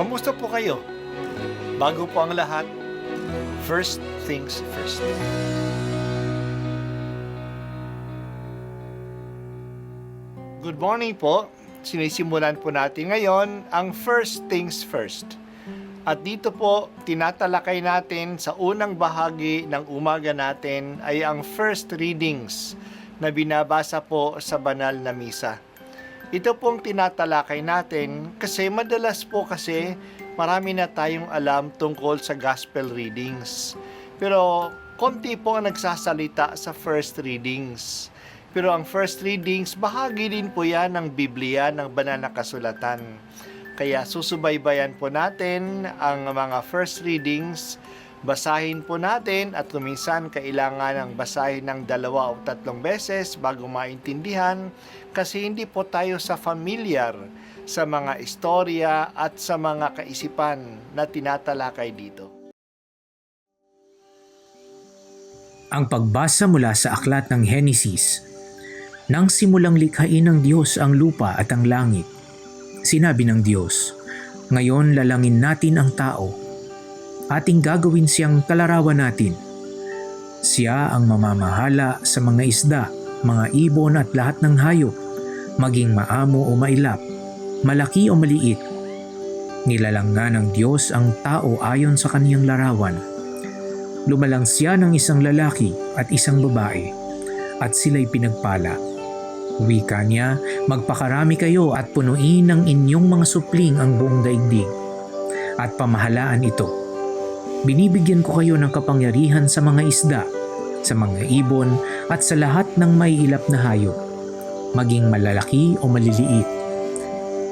Kamusta po kayo? Bago po ang lahat, first things first. Good morning po. Sinisimulan po natin ngayon ang first things first. At dito po, tinatalakay natin sa unang bahagi ng umaga natin ay ang first readings na binabasa po sa banal na misa. Ito pong tinatalakay natin kasi madalas po kasi marami na tayong alam tungkol sa gospel readings. Pero konti po ang nagsasalita sa first readings. Pero ang first readings, bahagi din po yan ng Biblia, ng banal na kasulatan. Kaya susubaybayan po natin ang mga first readings. Basahin po natin at kuminsan kailangan ng basahin ng 2 o 3 beses bago maintindihan kasi hindi po tayo familiar sa mga istorya at sa mga kaisipan na tinatalakay dito. Ang pagbasa mula sa aklat ng Henesis. Nang simulang likhain ng Diyos ang lupa at ang langit, sinabi ng Diyos, "Ngayon lalangin natin ang tao. Ating gagawin siyang kalarawan natin. Siya ang mamamahala sa mga isda, mga ibon at lahat ng hayop, maging maamo o mailap, malaki o maliit. Nilalang nga ng Diyos ang tao ayon sa kaniyang larawan. Lumalang siya ng isang lalaki at isang babae, at sila'y pinagpala. Wika niya, magpakarami kayo at punuin ng inyong mga supling ang buong daigdig, at pamahalaan ito. Binibigyan ko kayo ng kapangyarihan sa mga isda, sa mga ibon at sa lahat ng maiilap na hayop, maging malalaki o maliliit.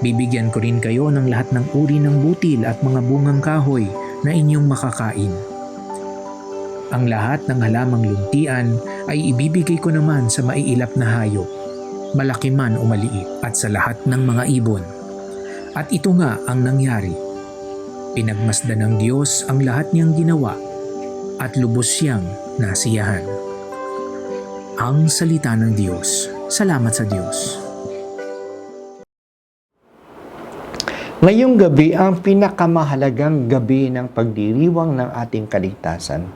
Bibigyan ko rin kayo ng lahat ng uri ng butil at mga bungang kahoy na inyong makakain. Ang lahat ng halamang luntian ay ibibigay ko naman sa maiilap na hayop, malaki man o maliit, at sa lahat ng mga ibon. At ito nga ang nangyari. Pinagmasdan ng Diyos ang lahat niyang ginawa at lubos siyang nasiyahan." Ang salita ng Diyos. Salamat sa Diyos. Ngayong gabi ang pinakamahalagang gabi ng pagdiriwang ng ating kaligtasan.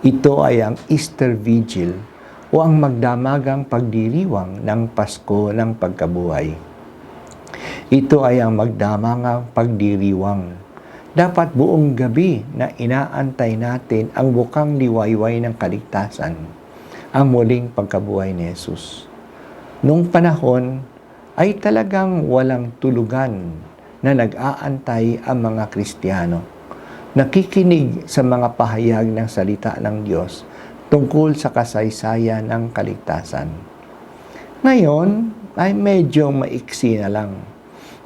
Ito ay ang Easter Vigil o ang magdamagang pagdiriwang ng Pasko ng Pagkabuhay. Ito ay ang magdamangang pagdiriwang. Dapat buong gabi na inaantay natin ang bukang liwayway ng kaligtasan, ang muling pagkabuhay ni Jesus. Noong panahon ay talagang walang tulugan na nag-aantay ang mga Kristiyano, nakikinig sa mga pahayag ng salita ng Diyos tungkol sa kasaysayan ng kaligtasan. Ngayon ay medyo maiksi na lang.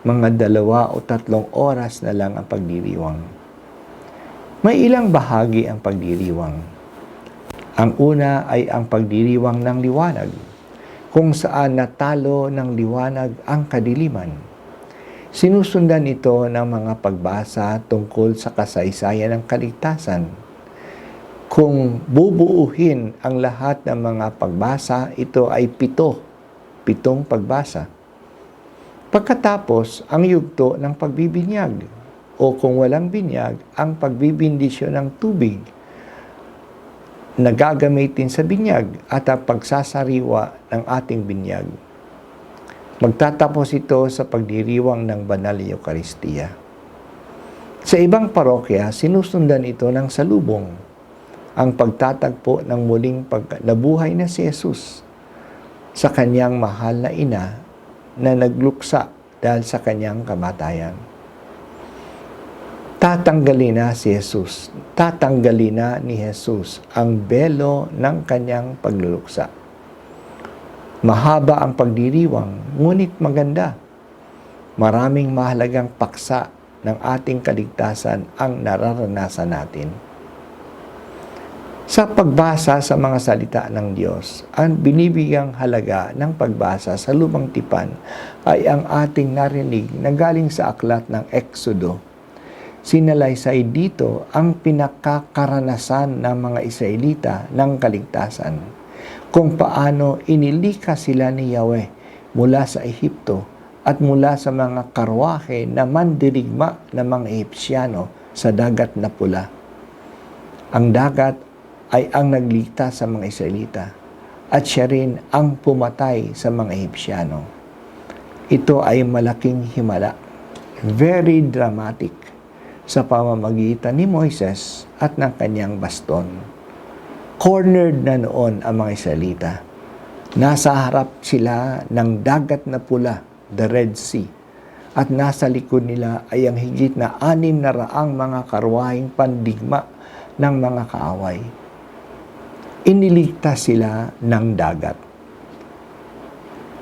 Mga 2 o 3 oras na lang ang pagdiriwang. May ilang bahagi ang pagdiriwang. Ang una ay ang pagdiriwang ng liwanag, kung saan natalo ng liwanag ang kadiliman. Sinusundan ito ng mga pagbasa tungkol sa kasaysayan ng kaligtasan. Kung bubuuhin ang lahat ng mga pagbasa, ito ay 7 pagbasa. Pagkatapos, ang yugto ng pagbibinyag o kung walang binyag, ang pagbibindisyon ng tubig na gagamitin sa binyag at ang pagsasariwa ng ating binyag. Magtatapos ito sa pagdiriwang ng banal na Eucharistia. Sa ibang parokya, sinusundan ito ng salubong, ang pagtatagpo ng muling nabuhay na si Jesus sa kanyang mahal na ina na nagluksa dahil sa kanyang kamatayan. Tatanggalin na si Jesus. Tatanggalin na ni Jesus ang belo ng kanyang pagluluksa. Mahaba ang pagdiriwang, ngunit maganda. Maraming mahalagang paksa ng ating kaligtasan ang nararanasan natin. Sa pagbasa sa mga salita ng Diyos, ang binibigyang halaga ng pagbasa sa Lumang Tipan ay ang ating narinig na galing sa aklat ng Exodo. Sinalaysay dito ang pinakakaranasan ng mga Israelita ng kaligtasan, kung paano inilikas sila ni Yahweh mula sa Ehipto at mula sa mga karwahe na mandirigma ng mga Ehipsyano sa dagat na pula. Ang dagat ay ang nagligtas sa mga Israelita at siya rin ang pumatay sa mga Ehipsyano. Ito ay malaking himala, very dramatic, sa pamamagitan ni Moises at ng kanyang baston. Cornered na noon ang mga Israelita. Nasa harap sila ng dagat na pula, the Red Sea, at nasa likod nila ay ang higit na 600 mga karwaheng pandigma ng mga kaaway. Iniligtas sila ng dagat.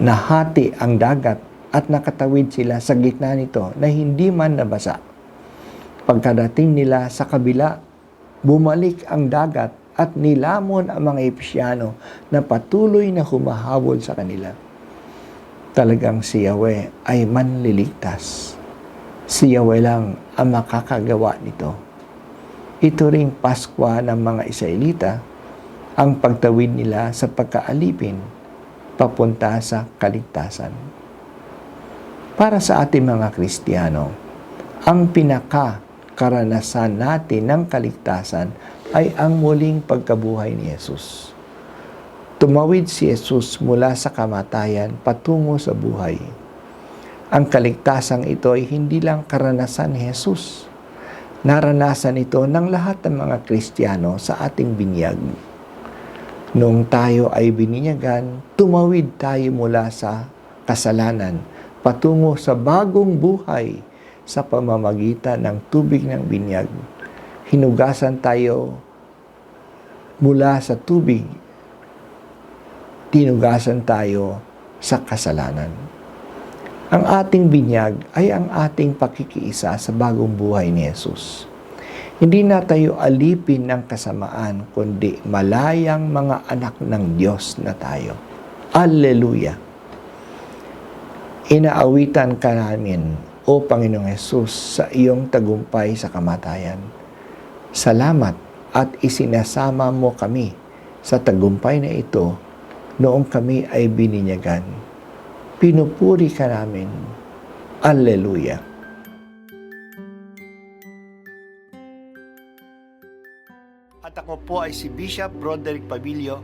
Nahati ang dagat at nakatawid sila sa gitna nito na hindi man nabasa. Pagkadating nila sa kabila, bumalik ang dagat at nilamon ang mga Ehipsyano na patuloy na humahabol sa kanila. Talagang si Yahweh ay manliligtas. Si Yahweh lang ang makakagawa nito. Ito ring Paskwa ng mga Israelita, ang pagtawid nila sa pagkaalipin papunta sa kaligtasan. Para sa ating mga Kristiyano, ang pinakakaranasan natin ng kaligtasan ay ang muling pagkabuhay ni Jesus. Tumawid si Jesus mula sa kamatayan patungo sa buhay. Ang kaligtasang ito ay hindi lang karanasan ni Jesus. Naranasan ito ng lahat ng mga Kristiyano sa ating binyag. Noong tayo ay bininyagan, tumawid tayo mula sa kasalanan patungo sa bagong buhay sa pamamagitan ng tubig ng binyag. Hinugasan tayo mula sa tubig. Tinugasan tayo sa kasalanan. Ang ating binyag ay ang ating pakikiisa sa bagong buhay ni Jesus. Hindi na tayo alipin ng kasamaan, kundi malayang mga anak ng Diyos na tayo. Alleluia! Inaawitan ka namin, O Panginoong Jesus, sa iyong tagumpay sa kamatayan. Salamat at isinasama mo kami sa tagumpay na ito noong kami ay bininyagan. Pinupuri ka namin. Alleluia! At ako po ay si Bishop Broderick Pabilio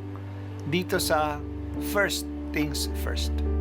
dito sa First Things First.